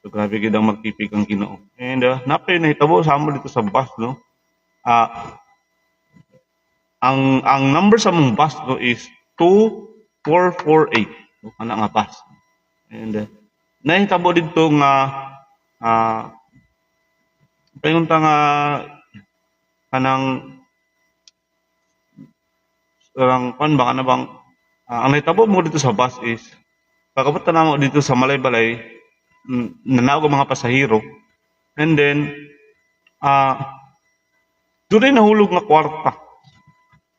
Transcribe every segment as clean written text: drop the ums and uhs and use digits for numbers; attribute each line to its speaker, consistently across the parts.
Speaker 1: So grabe gid ang magtipig ang Ginoo. And napay nahitabo sa amo dito sa bus no. Ah ang number sa mong bus no is 2448. So, ana nga bus. And nahitabo dito nga ah paingunta nga kanang kan ba kana bang ang nahitabo mo dito sa bus is pagabot na mo dito sa Malaybalay, nanawag ang mga pasahero. And then, doon rin nahulog nga kwarta.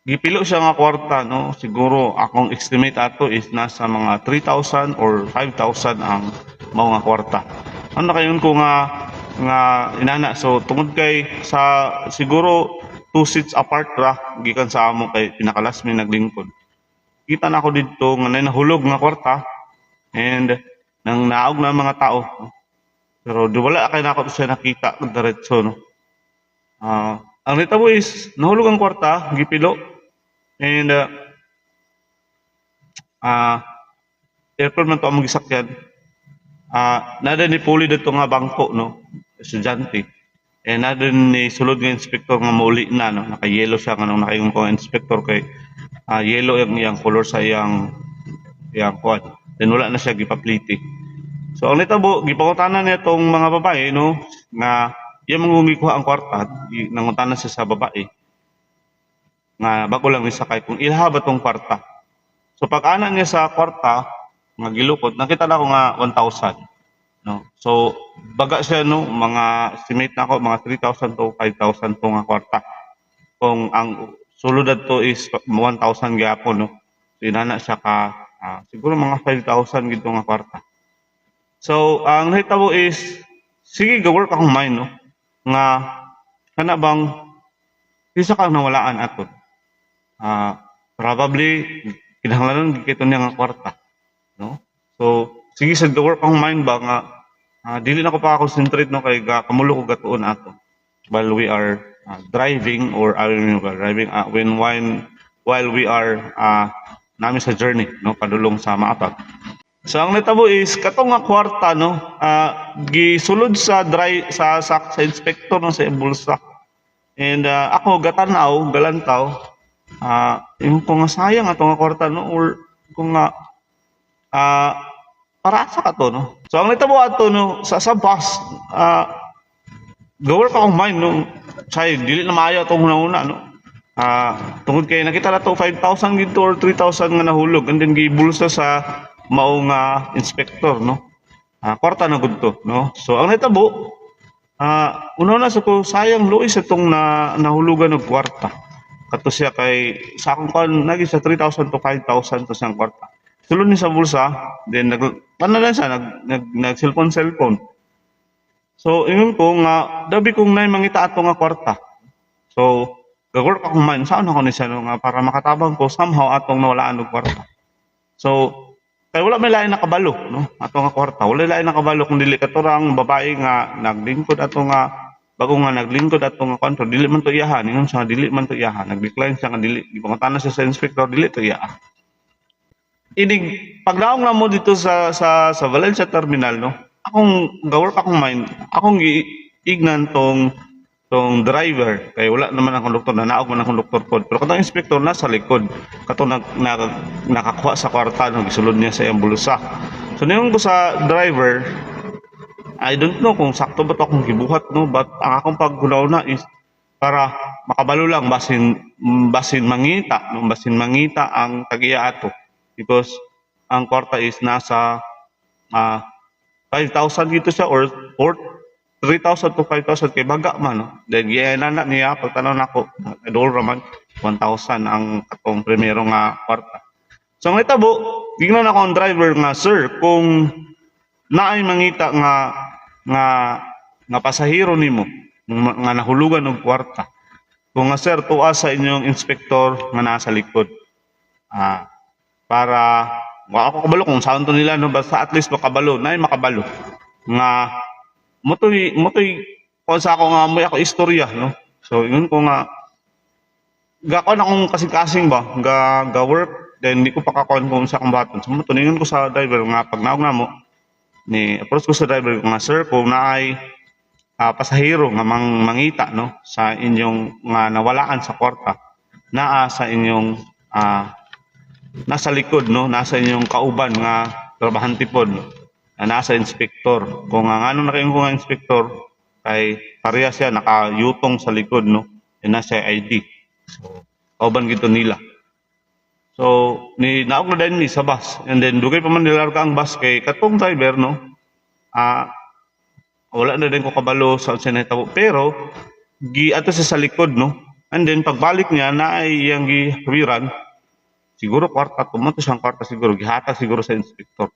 Speaker 1: Gipilo siya nga kwarta, no? Siguro, akong estimate ato is nasa mga 3,000 or 5,000 ang mao nga kwarta. Ano kayon ko nga inana. So, tungod kay sa siguro 2 seats apart ra, gikan sa amo kay pinakalas may naglingkod. Kita na ako dito nga nahulog nga kwarta. And nang naog na mga tao. No? Pero di wala kay nako siya nakita diretso no. Ang nitabo is nahulog ang kwarta, gipilo. And airport man to ang gisakyan. Nada ni puli dito nga bangko no, estudyante. And nada ni sulod nga inspektor nga mauli na no, naka-yellow siya nga nung nakaingon ko inspektor kay yellow yung color sa iyang kuan. Then wala na siya gipapliti. So ang nitabo gipangutanan niya tong mga babae no nga iya mangumikuha ang kwarta, nangutanan siya sa babae. Nga bago lang ni sakay kung ilha ba tong kwarta. So pag ana niya sa kwarta nga gilukot, nakita na ko nga 1,000. No. So baga siya no mga estimate na ako mga 3,000 to 5,000 to nga kwarta. Kung ang sulod to is 1,000 gyapon no. So inana siya ka siguro mga 5,000 gito nga kwarta. So, ang nahitabo is, sige, ga-work akong mind, no? Nga, kana bang, isa kang nawalaan ato. Probably, kinahanglanon gikito niya nga kwarta. No? So, sige, sa ga-work akong mind ba, nga, dili na ko pa concentrate, no? Kay kamulo ko gatuon ato. While we are driving, or driving, while we are namin sa journey, no? Padulong sa maatag. So ang natabo is katong nga kwarta no, gisulod sa inspector no sa bulsa. And ako gatanaw, galantaw, yung ko nga sayang atong nga kwarta no or kung nga para sa kato no. So ang natabo ato no sa bus, gawar pa akong mind no, say dili na maayo atong una no. Tungod kay nakita na to 5,000 gito or 3,000 nga nahulog and then gibulsa sa mao nga inspektor no. Kwarta na gud to no. So ang natabo una na sa ko sayang luis itong nahulugan og kwarta. Kato siya kay sa akong kon nagi sa 3,000 to 5,000 to siyang kwarta. Sulod ni sa bulsa then panalan siya nag cellphone. So ingon ko nga dabi kong nay mangita ato nga kwarta. So gagwork akong man saan ako ni siya no, nga para makatabang ko somehow atong nawalaan og kwarta. So kay wala may lain nakabalo no ato nga kwarta, wala lain nakabalo kung dili katurang babae nga naglingkod ato nga bago nga naglingkod ato nga kontro dili man to iyahan ingon siya dili man to iyahan nag-decline siya nga dili gipangutana siya sa inspector dili to iyahan. Inig pagdaong na mo dito sa Valencia terminal no akong gawar akong mind akong giignan tong driver kay wala naman ang konduktor na naog man ang konduktor pod pero katong inspektor nasa likod katong nakakuha sa kwarta nang gisulod niya sa iyang bulsa. So niyon ko sa driver I don't know kung sakto ba to akong gibuhat no but ang akong paghunaw is para makabalo lang basin mangita ang tagiya ato because ang kwarta is nasa 5,000 dito siya or 3,000 to 5,000 kay baga man no. Then giyanan niya pagtanaw nako adol raman 1,000 ang atong primero nga kwarta. So ang itabo gingnan ako ang driver nga sir kung naay mangita nga pasahero nimo nga nahulugan og kwarta. Kung nga sir tuwa sa inyong inspektor nga nasa likod. Para ako kabalo kung saan to nila no basta at least makabalo makabalo nga motoy kung sa ako nga may ako istorya no. So ingon ko nga gakon akong kasing-kasing ba ga work then di ko pa kakon kung sa akong baton. So motoy ingon ko sa driver nga pag naog na mo ni approach ko sa driver ko nga, sir, kung naay pasahero nga mangita no sa inyong nga nawalaan sa kwarta, naa sa inyong nasa likod no, nasa inyong kauban nga trabahante pod no, nasa inspektor. Kung nga ano na kayo nga inspektor kay pareha siya nakayutong sa likod no, nasa ID. So kauban gito nila. So ni naog na din ni sa bus, and then dugay pa man nilarga ang bus kay katong driver no, wala na din ko kabalo sa unsay nahitabo, pero ato siya sa likod no, and then pagbalik niya na ay iyang gihawiran siguro kwarta, tumunto siyang kwarta siguro, gihatag siguro sa inspektor.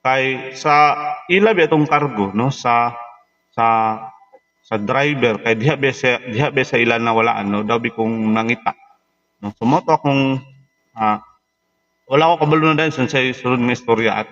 Speaker 1: Kay sa ilabi atong kargo no, sa driver kay diha be sa ilan na walaan no, daw bi kong nangita no. Sumoto akong wala ko kabalo na din sa sulod nga istorya, at